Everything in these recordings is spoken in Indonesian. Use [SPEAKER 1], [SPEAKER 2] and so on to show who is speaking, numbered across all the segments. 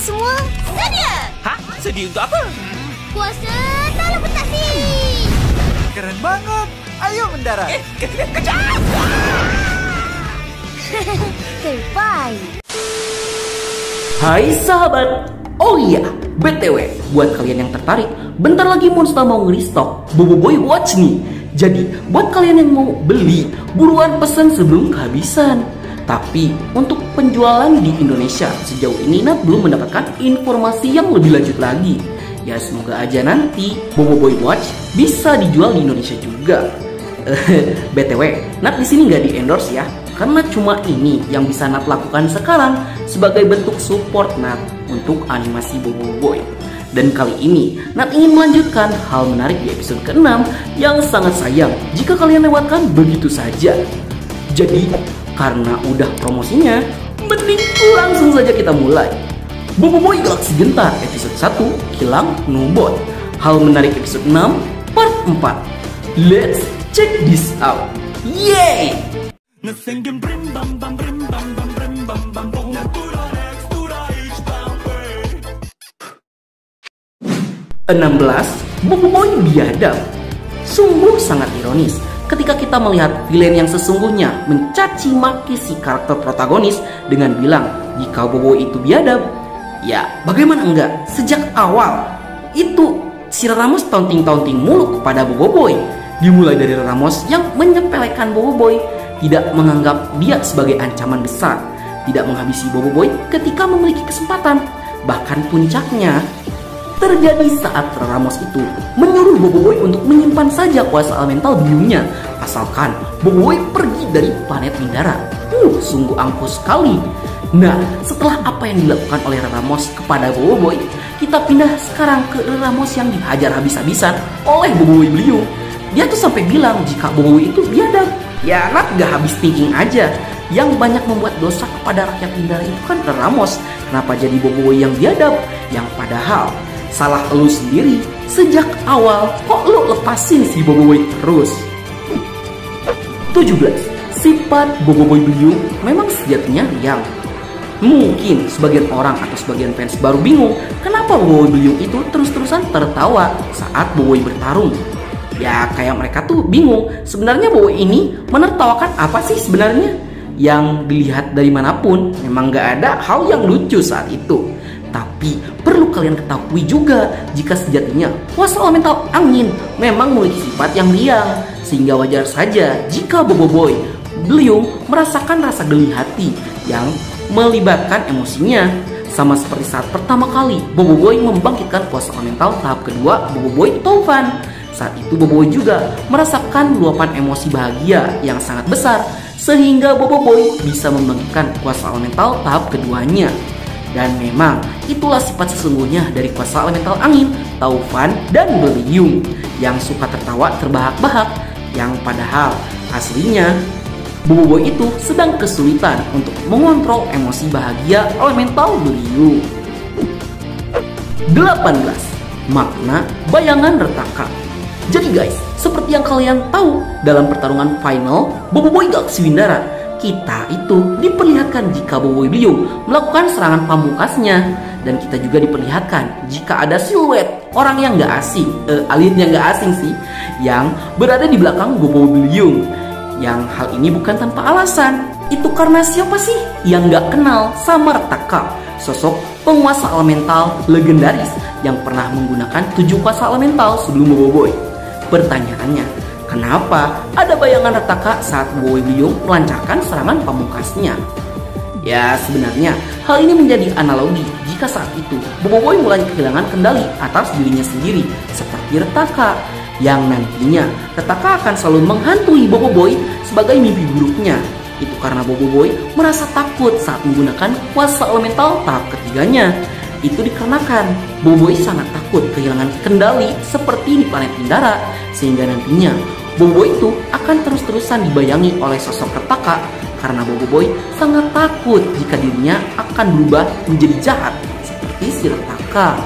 [SPEAKER 1] semua sedia?
[SPEAKER 2] Hah? Sedia untuk apa?
[SPEAKER 1] Kuasa teleportasi.
[SPEAKER 3] Keren banget. Ayo mendarat.
[SPEAKER 2] Kejar!
[SPEAKER 1] Terbaik.
[SPEAKER 4] Hai sahabat. Oh iya, BTW, buat kalian yang tertarik, bentar lagi Monster mau nge-restock Boboiboy Watch nih. Jadi, buat kalian yang mau beli, buruan pesan sebelum kehabisan. Tapi, untuk penjualan di Indonesia, sejauh ini Nat belum mendapatkan informasi yang lebih lanjut lagi. Ya semoga aja nanti Boboiboy Watch bisa dijual di Indonesia juga. BTW, Nat di sini nggak di-endorse ya, karena cuma ini yang bisa Nat lakukan sekarang sebagai bentuk support Nat untuk animasi Boboiboy. Dan kali ini Nat ingin melanjutkan hal menarik di episode ke-6 yang sangat sayang jika kalian lewatkan begitu saja. Jadi karena udah promosinya, mending langsung saja kita mulai. Boboiboy Galaksi Gentar episode 1 Kilang Nubot. Hal menarik episode 6 part 4. Let's check this out. Yeay! 16. Boboiboy Biadab. Sungguh sangat ironis ketika kita melihat villain yang sesungguhnya mencaci maki si karakter protagonis dengan bilang jika Boboiboy itu biadab. Ya bagaimana enggak, sejak awal itu si Ramos taunting-taunting mulu kepada Boboiboy. Dimulai dari Ramos yang menyepelekan Boboiboy, tidak menganggap dia sebagai ancaman besar, tidak menghabisi Boboiboy ketika memiliki kesempatan. Bahkan puncaknya terjadi saat Ramos itu menyuruh Boboiboy untuk menyimpan saja kuasa elemental biunya, asalkan Boboiboy pergi dari planet Mindara. Sungguh angkuh sekali. Nah, setelah apa yang dilakukan oleh Ramos kepada Boboiboy, kita pindah sekarang ke Ramos yang dihajar habis-habisan oleh Boboiboy Beliung. Dia tuh sampai bilang jika Boboiboy itu biadab. Ya, Nat gak habis thinking aja. Yang banyak membuat dosa kepada rakyat Mindara itu kan Ramos. Kenapa jadi Boboiboy yang biadab? Yang padahal salah lu sendiri. Sejak awal kok lu lepasin si Boboiboy terus? 17. Sifat Boboiboy Beliung memang sejatinya riang. Mungkin sebagian orang atau sebagian fans baru bingung kenapa Boboiboy Beliung itu terus-terusan tertawa saat Boboiboy bertarung. Ya kayak mereka tuh bingung sebenarnya Boboiboy ini menertawakan apa sih sebenarnya. Yang dilihat dari manapun memang gak ada hal yang lucu saat itu. Tapi perlu kalian ketahui juga jika sejatinya kuasa elemental angin memang memiliki sifat yang riang, sehingga wajar saja jika Boboiboy Beliung merasakan rasa geli hati yang melibatkan emosinya. Sama seperti saat pertama kali Boboiboy membangkitkan kuasa elemental tahap kedua Boboiboy Taufan. Saat itu Boboiboy juga merasakan luapan emosi bahagia yang sangat besar, sehingga Boboiboy bisa membangkitkan kuasa elemental tahap keduanya. Dan memang itulah sifat sesungguhnya dari kuasa elemental angin, Taufan dan Beliung, yang suka tertawa terbahak-bahak, yang padahal aslinya Boboiboy itu sedang kesulitan untuk mengontrol emosi bahagia elemental Beliung. 18. Makna bayangan retaka. Jadi guys, seperti yang kalian tahu, dalam pertarungan final Boboiboy Galaksi Windara, kita itu diperlihatkan jika Boboiboy Beliung melakukan serangan pamungkasnya. Dan kita juga diperlihatkan jika ada siluet orang yang gak asing, alien yang gak asing sih, yang berada di belakang Boboiboy Beliung. Yang hal ini bukan tanpa alasan. Itu karena siapa sih yang gak kenal sama Retaka, sosok penguasa elemental legendaris yang pernah menggunakan 7 kuasa elemental sebelum Boboiboy. Pertanyaannya, kenapa ada bayangan Retaka saat Boboiboy Beliung melancarkan serangan pamungkasnya? Ya sebenarnya hal ini menjadi analogi jika saat itu Boboiboy mulai kehilangan kendali atas dirinya sendiri seperti Retaka, yang nantinya Retaka akan selalu menghantui Boboiboy sebagai mimpi buruknya. Itu karena Boboiboy merasa takut saat menggunakan kuasa elemental tahap ketiganya. Itu dikarenakan Boboiboy sangat takut kehilangan kendali seperti di planet Mindara, sehingga nantinya Boboiboy itu akan terus-terusan dibayangi oleh sosok Retaka karena Boboiboy sangat takut jika dirinya akan berubah menjadi jahat seperti si Retaka.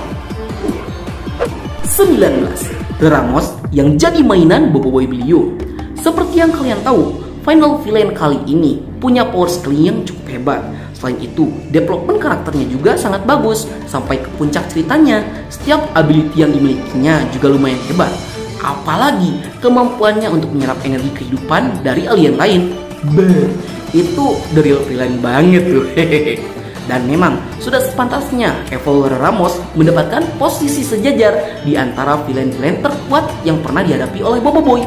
[SPEAKER 4] 19. Ramos yang jadi mainan Boboiboy Beliung. Seperti yang kalian tahu, final villain kali ini punya power scaling yang cukup hebat. Selain itu, development karakternya juga sangat bagus. Sampai ke puncak ceritanya, setiap ability yang dimilikinya juga lumayan hebat. Apalagi kemampuannya untuk menyerap energi kehidupan dari alien lain. Itu the real villain banget tuh. Dan memang sudah sepantasnya Evil Ramos mendapatkan posisi sejajar di antara villain-villain terkuat yang pernah dihadapi oleh Boboiboy,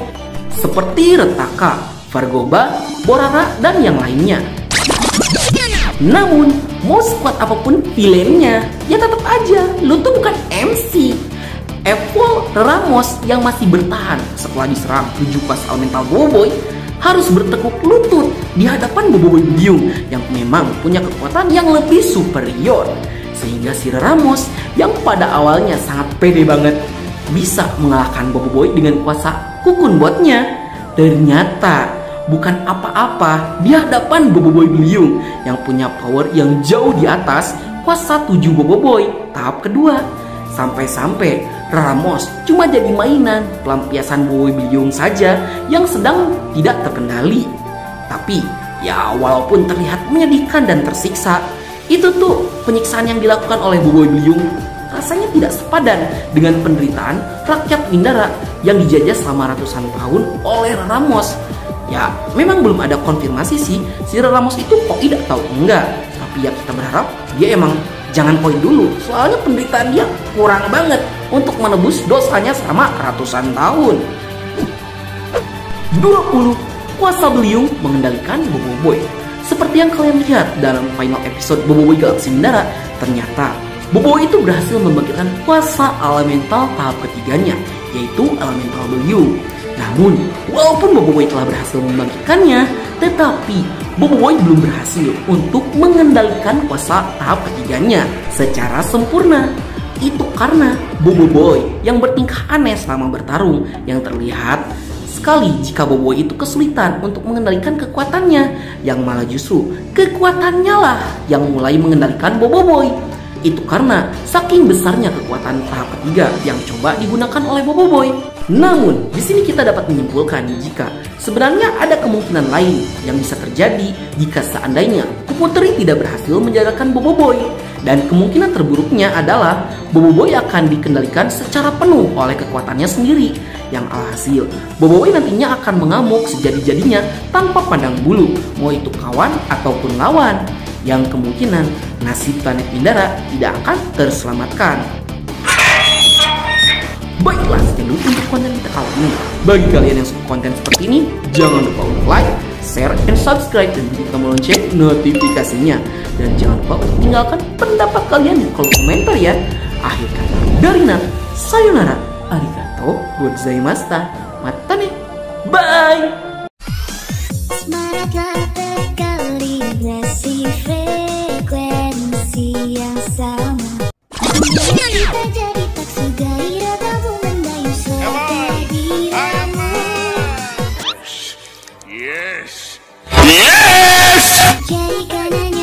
[SPEAKER 4] seperti Retaka, Vargoba, Borara, dan yang lainnya. Namun, mau sekuat apapun villainnya, ya tetap aja lu tuh bukan MC. Evil Ramos yang masih bertahan setelah diserang 7 kelas elemental Boboiboy harus bertekuk lutut di hadapan Boboiboy Biung yang memang punya kekuatan yang lebih superior. Sehingga si Ramos yang pada awalnya sangat pede banget bisa mengalahkan Boboiboy dengan kuasa Cocoon Botnya. Ternyata bukan apa-apa di hadapan Boboiboy Biung yang punya power yang jauh di atas kuasa 7 Boboiboy tahap kedua. Sampai-sampai Ramos cuma jadi mainan pelampiasan Boboiboy Biung saja yang sedang tidak terkendali. Tapi ya walaupun terlihat menyedihkan dan tersiksa, itu tuh penyiksaan yang dilakukan oleh Boboiboy Biung rasanya tidak sepadan dengan penderitaan rakyat Mindara yang dijajah selama ratusan tahun oleh Ramos. Ya memang belum ada konfirmasi sih si Ramos itu kok tidak tahu enggak. Tapi ya kita berharap dia emang jangan poin dulu, soalnya penderitaan dia kurang banget untuk menebus dosanya selama ratusan tahun. 20. Kuasa Beliung mengendalikan Boboiboy. Seperti yang kalian lihat dalam final episode Boboiboy Galaksi Mindara, ternyata Boboiboy itu berhasil membangkitkan kuasa elemental tahap ketiganya, yaitu elemental Beliung. Namun, walaupun Boboiboy telah berhasil membangkitkannya, tetapi Boboiboy belum berhasil untuk mengendalikan kuasa tahap ketiganya secara sempurna. Itu karena Boboiboy yang bertingkah aneh selama bertarung, yang terlihat sekali jika Boboiboy itu kesulitan untuk mengendalikan kekuatannya, yang malah justru kekuatannya lah yang mulai mengendalikan Boboiboy. Itu karena saking besarnya kekuatan tahap ketiga yang coba digunakan oleh Boboiboy. Namun, di sini kita dapat menyimpulkan jika sebenarnya ada kemungkinan lain yang bisa terjadi jika seandainya Kuputeri tidak berhasil menjarakan Boboiboy. Dan kemungkinan terburuknya adalah Boboiboy akan dikendalikan secara penuh oleh kekuatannya sendiri. Yang alhasil, Boboiboy nantinya akan mengamuk sejadi-jadinya tanpa pandang bulu, mau itu kawan ataupun lawan. Yang kemungkinan nasib planet Mindara tidak akan terselamatkan. Baiklah, sekian dulu untuk konten kita kali ini. Bagi kalian yang suka konten seperti ini, jangan lupa untuk like, share, and subscribe, dan bunyi tombol lonceng notifikasinya. Dan jangan lupa untuk tinggalkan pendapat kalian di kolom komentar ya. Akhir kata dari Nat, sayonara, arigato, gozaimashita, matane, bye.
[SPEAKER 1] Semangatlah terkalibrasi frekuensi yang sama. Kita jadi tak segairah kamu mendayu serta diramu.
[SPEAKER 2] Yes. Yes.
[SPEAKER 1] Jadikan hanya